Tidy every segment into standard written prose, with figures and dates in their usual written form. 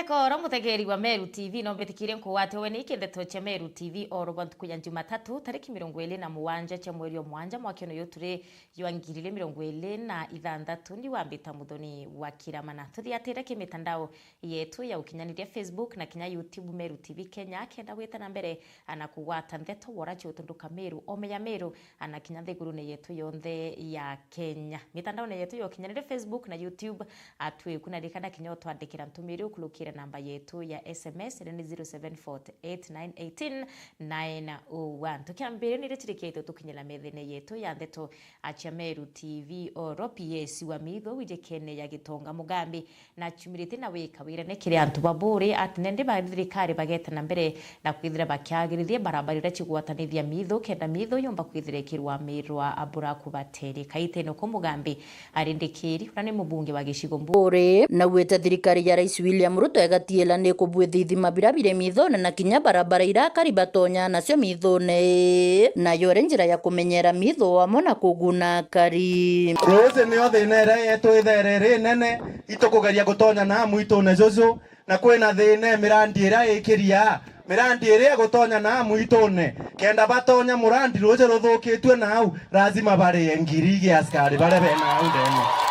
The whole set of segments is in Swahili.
Thekoro mutegeri wa Meru TV no mbetikire nkuwate we ni kindeto cha Meru TV orobantu kuya Jumatatu tariki 27 cha mweri wa mwanja mwaka no yoture yangirire 26 ni wambita muthoni wa kiramana tuthiatire kimitandao yetu ya ukinyaniria Facebook na kinya YouTube Meru TV Kenya kenda gwita na mbere anakuwata ndeto wora chotunduka Meru omeya Meru anakinya thiguru ne yetu yonthe ya Kenya mitandao ne yetu ya ukinyaniria Facebook na YouTube atwe kunarikana kinyo twandikira ntumiri ukulukira namba yetu ya SMS ni 0748918901 tukiambire ni retiriketo tukinyela methene yetu ya ndeto acha Meru TV oro PS wa mitho wije kene ya gitonga mugambi na chumirite na weka wira ne kire antu babure atinende ba thirikari bageta na mbere na kwithira bakyagirithie barabarira chigwatanithia mitho kenda mitho yomba kwithirekirwa mirwa abura kubatere kaite no kumugambi arindikiri urane mubunge wa gicigo mbure na weta thirikari ya Rais William Ruto egatiela ne kubwithithi mabirabire mithone na kinya barabara irakari batonya nacio mithone na yore njira ya kumenyera mitho amona kuguna kari rose ni othe nere yetu itherere nene itukugeria gutonya na muitone jojo na kwina thine mirandi ira ikiria mirandi ira gutonya na muitone kenda batonya murandi roje ruthukitwe nau lazima bare ngiri gi askari bare bena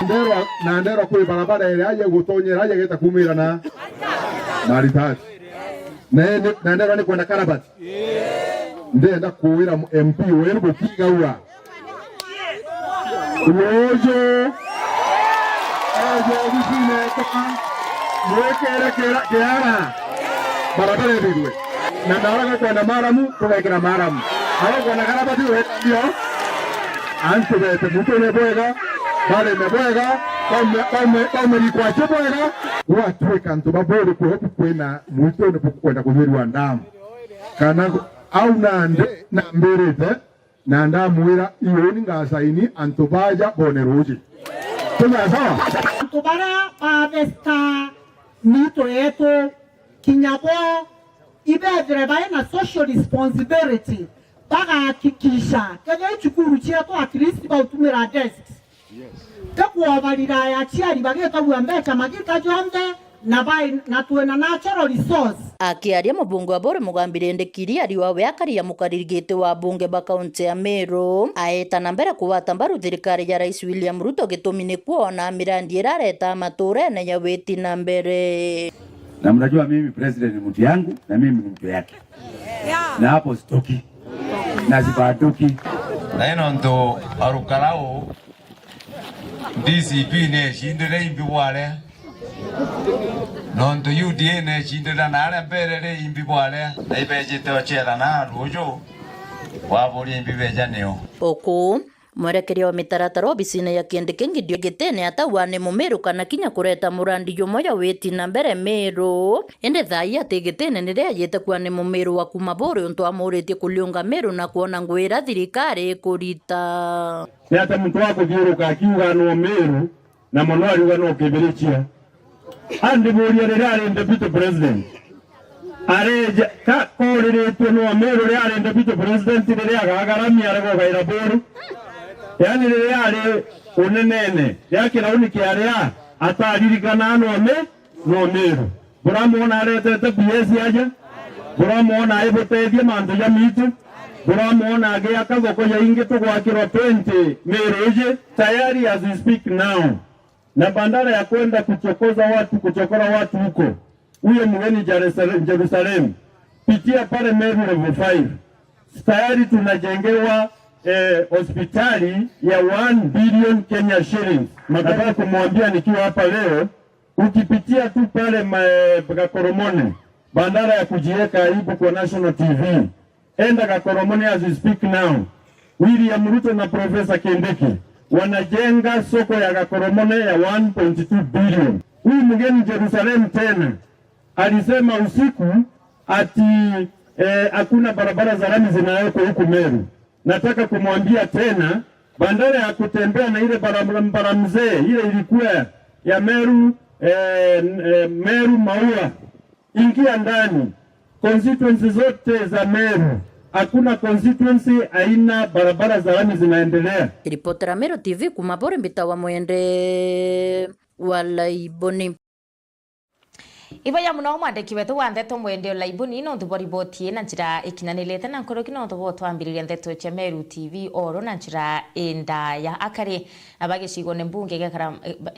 ndeno ndero kwi barabara ira ye gutonyera ye geta kumira na maritati na ndero ni kwenda Karabati ndenda kuwira MP weru gukiga ura rojo bisine toka mwekera kera barabara bidwe na ndara kwenda Maramu tuwekera Maramu hapo kwenda Karabati ndio antu bete mutone bwega bale mebwega kama likuwa chebwega watu wekantu babore kuhopu kwena mwitone kwenda kuhirwa ndamu kana au nande na mberete na ndamu ira ioni ngasaini antu baja boneruji tunya sawa tubara avesta mito yetu kinyabo ibedre bae na social responsibility baga kikisha kaya chukuru chetu at least ba utumira desks takuwa balira ya chiari bageta buambeka magika jonde na bai na tuena natural resource akiaria mubunge wa bore mugambire ndekiri ari wawe akaria mukaririgite wa bunge ba kaunti ya Meru aeta na mbere kuwata mbaru thirikari ya Rais William Ruto gitumine kuona mirandi irareta mature na ya weti na mbere na mnajua mimi president ni mtu yangu na mimi ni mtu yake na hapo stoki na zibaduki na ino ndo arukarao DCP ne shindire imbi wale nondo UDA ne shindira na ale mbere imbi wale na ibejete ochera na rojo waburi imbi beja neo oko mwerekeria wa mitaratara obisine ya kiendeke ngidio gitene atawane mumeru kana kinya kureta murandi yomoya weti na mbere Meru ende thai ategitene nire ayete kwane mumeru wa kumabore unto amuretie kuliunga Meru na kuona ngwira thirikari kurita ni ata mtu wako giuruka akiuga no Meru na monwari wa no kibirichia andi muri ari deputy president areja ka korire no Meru ari deputy president rire agagaramia rego gaira boru yani rire yale unenene yake rauni kiaria ataririkana no Meru buramuona arete BS yaja buramuona aiboteithie mantu ya mitu buramuona age akagoko ya inge tugwakirwa 20 Meru tayari as we speak now na bandara ya kwenda kuchokora watu huko huyo mgeni Jerusalem pitia pale Meru level 5 tayari tunajengewa hospitali ya 1 billion Kenya shillings. Nataka kumwambia nikiwa hapa leo ukipitia tu pale Kakoromone bandara ya kujiweka aibu kwa National TV enda Kakoromone as we speak now William Ruto na Professor Kindiki wanajenga soko ya Kakoromone ya 1.2 billion. Huyu mgeni Jerusalem tena alisema usiku ati hakuna barabara za lami zinawekwa huku Meru. Nataka kumwambia tena bandara ya kutembea na ile barabara mzee ile ilikuwa ya Meru Meru Maua ingia ndani constituency zote za Meru hakuna constituency aina barabara za lami zinaendelea. Ripotera Meru TV kumabore mbita wa mwende walaiboni Iba ya muno mwandiki wetu wa ndeto mwende olaibuni no ndubori botie na njira ikinanilete na nkoroki no ndubo twambiriria ndeto cha Meru TV oro na njira enda ya akari abagicigo ne mbunge gekara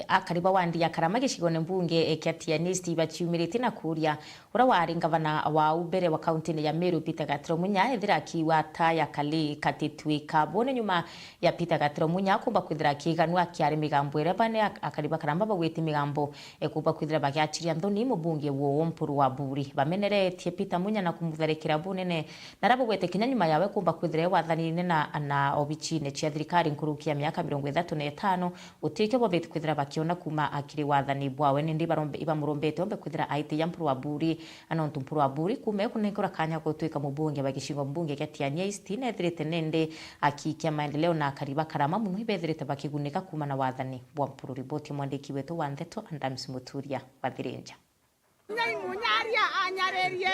akari bawandi ya karama gicigo ne mbunge ekiatianisti baciumirite na kuria ura wari ngavana wa ubere wa kaunti ya Meru Peter Gatro Munya ethira kiwa ta ya kali katitwika bone nyuma ya Peter Gatro Munya kumba kwithira kiganu akiari migambo ere bane akari bakaramba bagwite migambo kumba kwithira bagiachiria ndoni bunge wo mpuru wa buri bameneretie Peter Munya na kumutharekera bunene narabo gwete kinya nyuma yawe kumba kwithire wathanine na obichine cia thirikari nkurukia miaka 35 utike bo betu kwithira bakiona kuma akiri wathani bwawe ndi iba murombete ombe kwithira aite ya mpuru wa buri anontu mpuru wa buri kume kunekora kanya gutwika mubunge bagishingo mbunge gatiania istine ethirite nende akikia maendeleo na kariba karama muno ibethirite bakigunika kuma na wathani bwa mpuru. Riboti mwandiki wetu wa Ndeto Andams Muturia Bathirenja. Munyaria anyarerie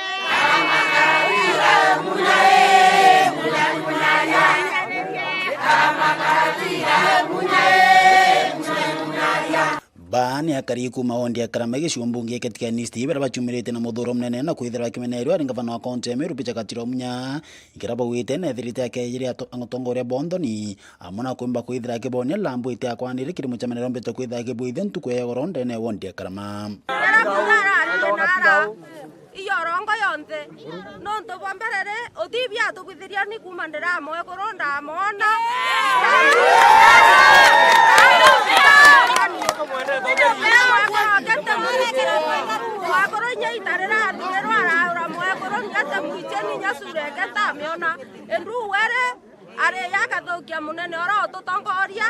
Baani akari kuma ondi akarama gicigo mbunge gatianisti bara bacumirite na muthuro munene na kwithira bakimenerwa ari ngavana wa kaunti ya Meru Peter Gatro Munya ikiraba wite na thirite yake iri atongoria bondoni amona kwimba kwithira akibonia lambu ite akwanire kiri muchamenero mbeto kwithira kibuithe ntuko ya goronde na ondi akarama iyo rongo yonte nonto bamberere otibia tukwithiria ni kumandira moe koronda mona wakoronya itarera ndirwara ura moe koronga tamuicheni nyasure kata miona endu were are yakathokia munene ora otutongoria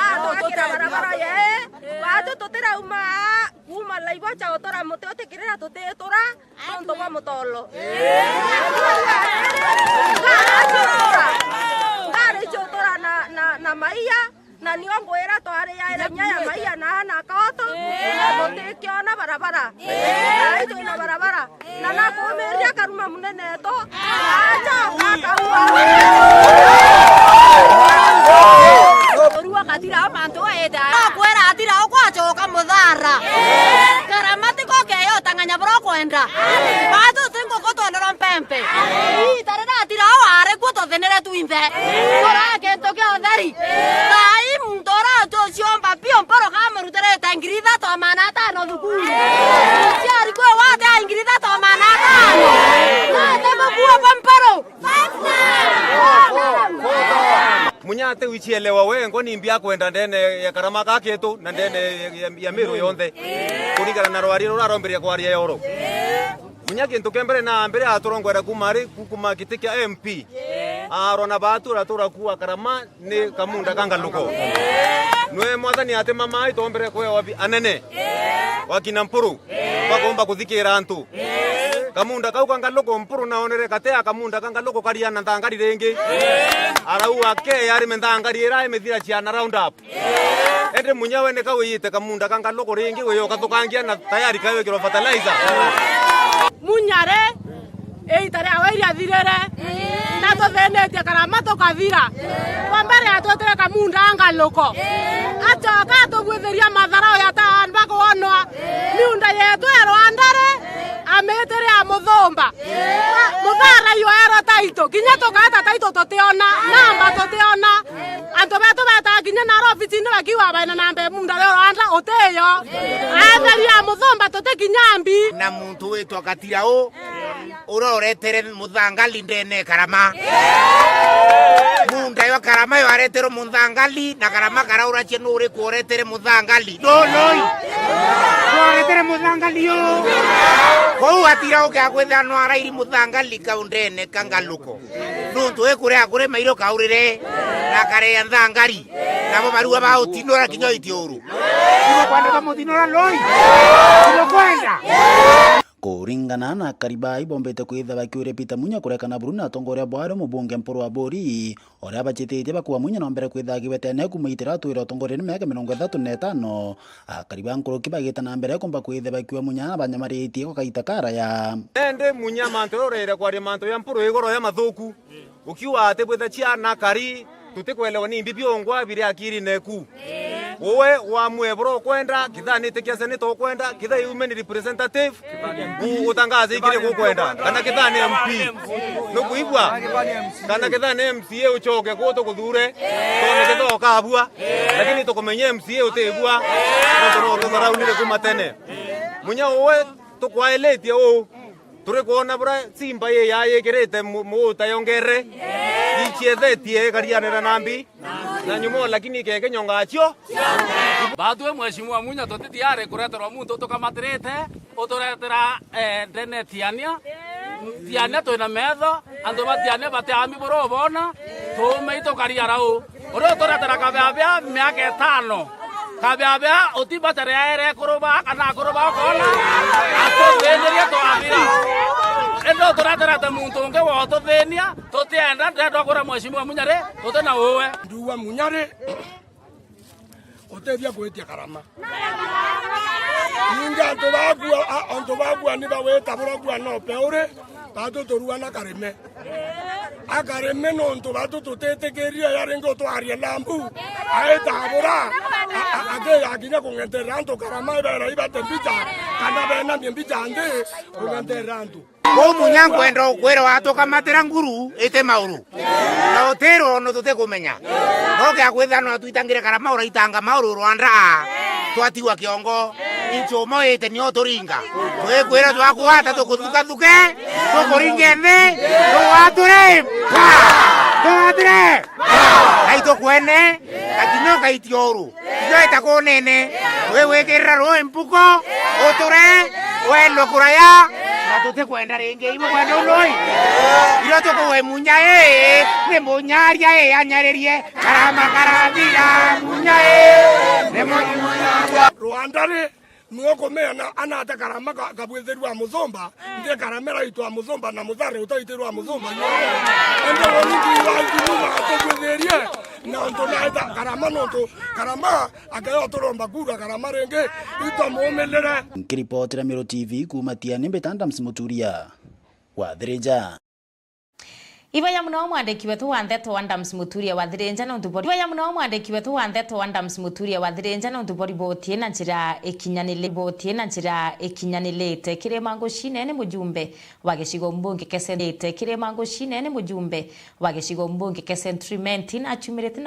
atugakira barabara ye batu tutira uma laibo cha otora mute otikirira tutetura nonto kwa mutolo ngari chotora na maia na niongwera twari ya nyaya maia na kaoto tutikiona barabara aitu na barabara na nakumiria karuma munene to acha ruwa katira amanto eda akwera atira okwachoka muthara karamatiko keyo tanganya bro kwenda batu tingo kotondoro mpempe itarera atira aware kutothenere tuinthe ora kento ke otheri tai mundora tociomba pio mporo kamerutere tangritha to manata no thukuru ciari kwe wate ingritha to manata na temo kuwa pamparo Munyate wichielewa wengo ni mbia kwenda ndene ya karama kaketu na ndene ya Meru yonthe kuringana na rwariro raromberia kwaria yoro munyake ntukembere na mbere aturongwera kuma kitikia MP arona batura kuwa karama ni kamunda kangaluko nwe mwathani ate mama itombere kwe wabi anene wakina mpuru bakomba kuthikira antu kamunda kau kangaluko mpuru naonere katea kamunda kangaluko kariana ntangari rengi arau ake yari mentangari era emethira chiana round up ende munyawe ne kawiyite kamunda kangaluko rengi weyo kathukangia na tayari kayo kiro fertilizer munyare eitare aweria thirere na tuthenete karama tukathira kwambere atwetere kamunda angaluko achoka tugwitheria mathara ya tan bakonwa miunda yetu erwandare ametere amuthomba muthara yo ero taito kinya tukata taito totiona namba totiona anto beto beta kinya na office ni bakiwa baina nambe munda lero anda oteyo atheria amuthomba tote kinyambi na muntu wetu akatira o uroretere muthangali ndene karama munda yo karama yo aretero muthangali na karama karaura chenu uri kuoretere muthangali doloi kuoretere muthangali yo ko atira o ka kwetha no arairi muthangali kaundene kangaluko nuntu ekure akure mairo kaurire na kare ya nthangari nabo barua ba utinora kinyo itiuru imo kwanda kama utinora loi imo kwenda kuringana na karibai bombete kwitha bakiure Peter Munya kurekana Bruna atongoria bware mubunge mpuru wa bori oria bachitite bakuwa Munya no mbere kwitha giwetene kumaitira twira atongoria ni miaka 35 kariba nkuruki bagita na mbere kumba kwitha bakiwa Munya banyamaritie ko kaita kara ya ende Munya mantororere kwa manto ya mpuru igoro ya mathuku ukiwa ate bwetha chiana kari tutikwelewa ni mbibio ngwa biri akiri neku Uwe wa mwebro kwenda kitha nitikia seneta kwenda kitha human representative utangaze ikire kukwenda kana kitha ni MP nukuigwa kana kitha ni MCA uchoke kuto kuthure tone kitho kabua lakini tukumenye MCA utebua no turaunire kumatene munya uwe tukwaeletie o turi kuona bra simba ye yayekirite muta yongere ichethetie karianira nambi na nyumo lakini keke nyongacho batwe mheshimiwa Munya tutitiare kureterwa muntu tukamatirite uturetera ndene tiania twina metho andu batiane batiami boro bona tumeito kariarau uri turetera kababia miaka 5 kababia utibatare ere kuruba kana kuruba kona atuthenirie twabira endo turatera muntu unge wa tuthenia tutienda ndendo kura mheshimiwa Munyare tutena uwe nduwa Munyare utethia kwitia karama ninga antu bagua ni baweta buragua no peure batu turuana kareme akareme no ntu batu tutetekeria yarengo twaria lambu aetabura age aginya kungenterera antu karama ibera ibate mbica kana bena mbica ande kungenterera antu Munya kwenda kwera watoka matera nguru ite mauru na otero no tute kumenya no ke akwetha no tuitangire karama ora itanga mauru Rwanda twatiwa kiongo icho moete ni otoringa twe kwera twakuhata tukuthuka thuke tukuringene twature aito kwene akino kaitioru yoita konene wewe keraro empuko oture welo kuraya tute kwenda renge ibo kwenda uloi iro toko we Munya ne Munyaria anyarerie karama karadira Munya ne Munya Rwanda re nuko mena anata karama kabwezerwa muzomba nde karamera itwa muzomba na muzare utaiterwa muzomba ndo woniki wa ituma atobwezerie na ndo naita karama noto karama agayo toromba kura karama renge itwa muomelera Kiripotera Mero TV kumatia nimbe Adams Muturia Wathereja Ibaya muno mwandiki wetu wa Ndeto Adams Muturia Wathereja na ndubori Ibaya muno mwandiki wetu wa Ndeto Adams Muturia Wathereja na ndubori botie na njira ekinyanilite Kiremango Shine ni mujumbe wa gicigo mbunge kesenete Kiremango Shine ni mujumbe wa gicigo mbunge kesentriment na achumirete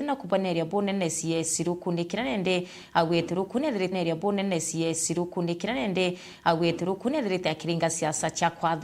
na kupaneria bonene CS rukunikira nende agwete rukunethire neria bonene CS rukunikira nende agwete rukunethire akiringa siasa cha kwathura